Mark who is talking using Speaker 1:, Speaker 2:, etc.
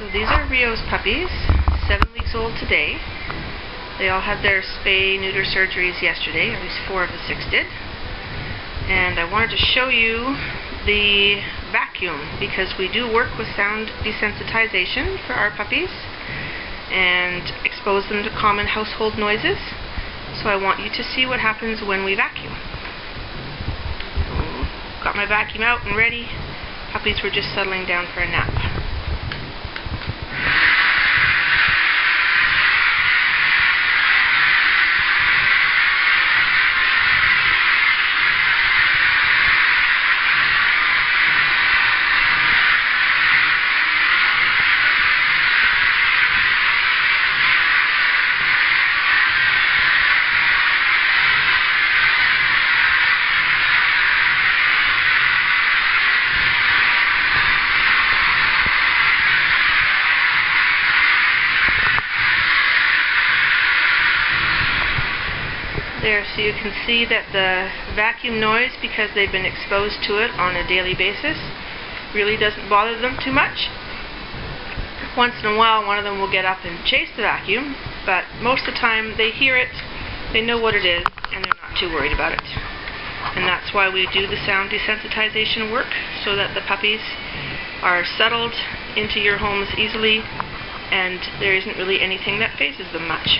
Speaker 1: So these are Rio's puppies, 7 weeks old today. They all had their spay-neuter surgeries yesterday, at least 4 of the 6 did. And I wanted to show you the vacuum because we do work with sound desensitization for our puppies and expose them to common household noises. So I want you to see what happens when we vacuum. Got my vacuum out and ready. Puppies were just settling down for a nap. There, so you can see that the vacuum noise, because they've been exposed to it on a daily basis, really doesn't bother them too much. Once in a while one of them will get up and chase the vacuum, but most of the time they hear it, they know what it is, and they're not too worried about it. And that's why we do the sound desensitization work, so that the puppies are settled into your homes easily and there isn't really anything that phases them much.